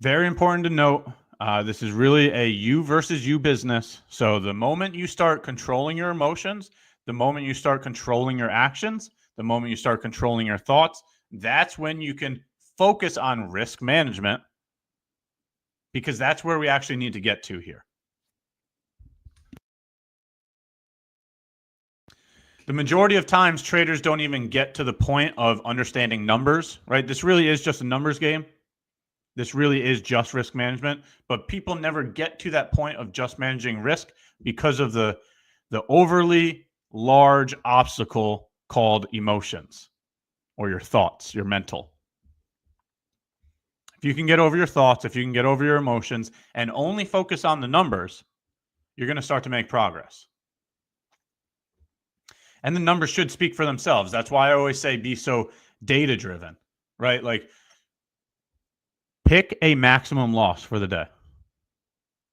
Very important to note. This is really a you versus you business. So the moment you start controlling your emotions, the moment you start controlling your actions, the moment you start controlling your thoughts, that's when you can focus on risk management, because that's where we actually need to get to here. The majority of times, traders don't even get to the point of understanding numbers, right? This really is just a numbers game. This really is just risk management, but people never get to that point of just managing risk because of the overly large obstacle called emotions or your thoughts, your mental. If you can get over your thoughts, if you can get over your emotions and only focus on the numbers, you're going to start to make progress. And the numbers should speak for themselves. That's why I always say be so data driven, right? Like, pick a maximum loss for the day.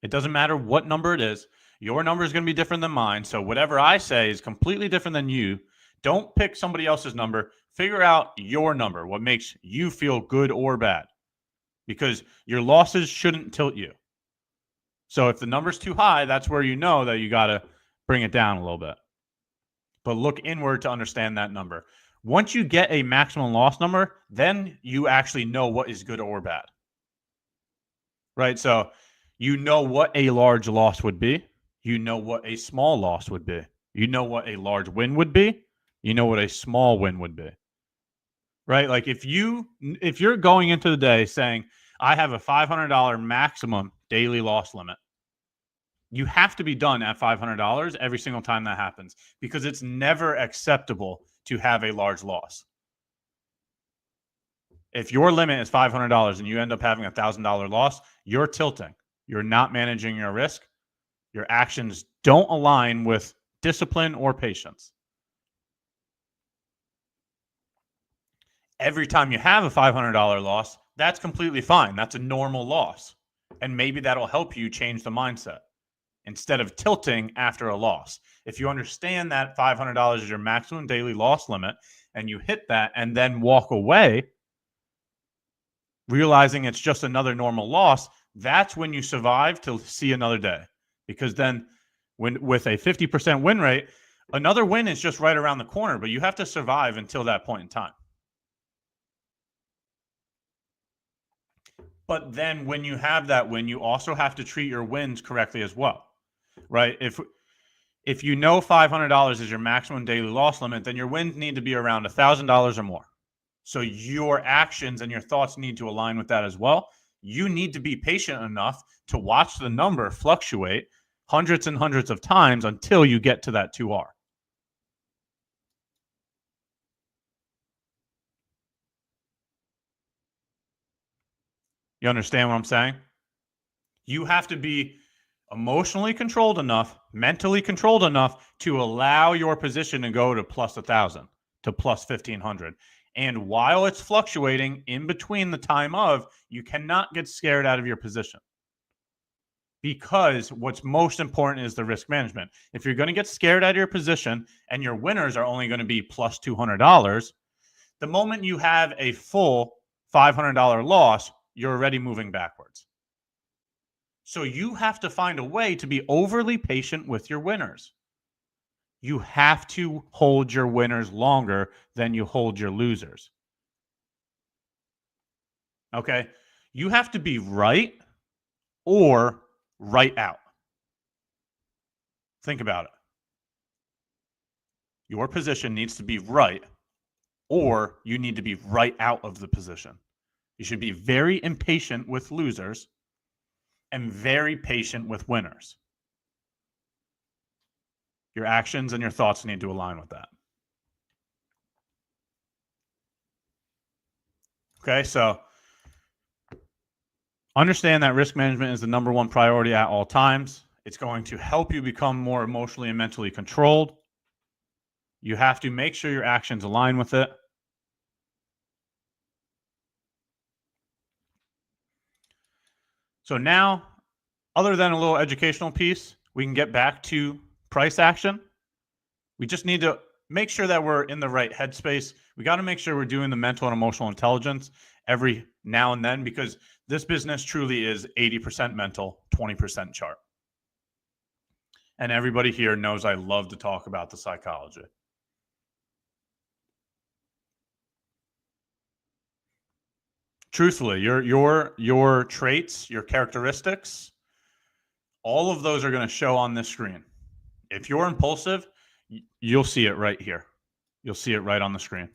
It doesn't matter what number it is. Your number is going to be different than mine. So whatever I say is completely different than you. Don't pick somebody else's number. Figure out your number, what makes you feel good or bad, because your losses shouldn't tilt you. So if the number's too high, that's where you know that you got to bring it down a little bit. But look inward to understand that number. Once you get a maximum loss number, then you actually know what is good or bad. Right? So you know what a large loss would be. You know what a small loss would be. You know what a large win would be. You know what a small win would be. Right? Like if you're going into the day saying, I have a $500 maximum daily loss limit, you have to be done at $500 every single time that happens, because it's never acceptable to have a large loss. If your limit is $500 and you end up having a $1,000 loss, you're tilting. You're not managing your risk. Your actions don't align with discipline or patience. Every time you have a $500 loss, that's completely fine. That's a normal loss. And maybe that'll help you change the mindset instead of tilting after a loss. If you understand that $500 is your maximum daily loss limit and you hit that and then walk away, realizing it's just another normal loss, that's when you survive to see another day. Because then with a 50% win rate, another win is just right around the corner, but you have to survive until that point in time. But then when you have that win, you also have to treat your wins correctly as well, right? If you know $500 is your maximum daily loss limit, then your wins need to be around $1,000 or more. So your actions and your thoughts need to align with that as well. You need to be patient enough to watch the number fluctuate hundreds and hundreds of times until you get to that 2R. You understand what I'm saying? You have to be emotionally controlled enough, mentally controlled enough to allow your position to go to plus 1,000, to plus 1,500. And while it's fluctuating in between the time of, you cannot get scared out of your position. Because what's most important is the risk management. If you're going to get scared out of your position and your winners are only going to be plus $200, the moment you have a full $500 loss, you're already moving backwards. So you have to find a way to be overly patient with your winners. You have to hold your winners longer than you hold your losers. Okay? You have to be right or right out. Think about it. Your position needs to be right, or you need to be right out of the position. You should be very impatient with losers and very patient with winners. Your actions and your thoughts need to align with that. Okay, so understand that risk management is the number one priority at all times. It's going to help you become more emotionally and mentally controlled. You have to make sure your actions align with it. So now, other than a little educational piece, we can get back to price action. We just need to make sure that we're in the right headspace. We got to make sure we're doing the mental and emotional intelligence every now and then, because This business truly is 80% mental, 20% chart. And everybody here knows I love to talk about the psychology. Truthfully, your traits, your characteristics, all of those are going to show on this screen. If you're impulsive, you'll see it right here. You'll see it right on the screen.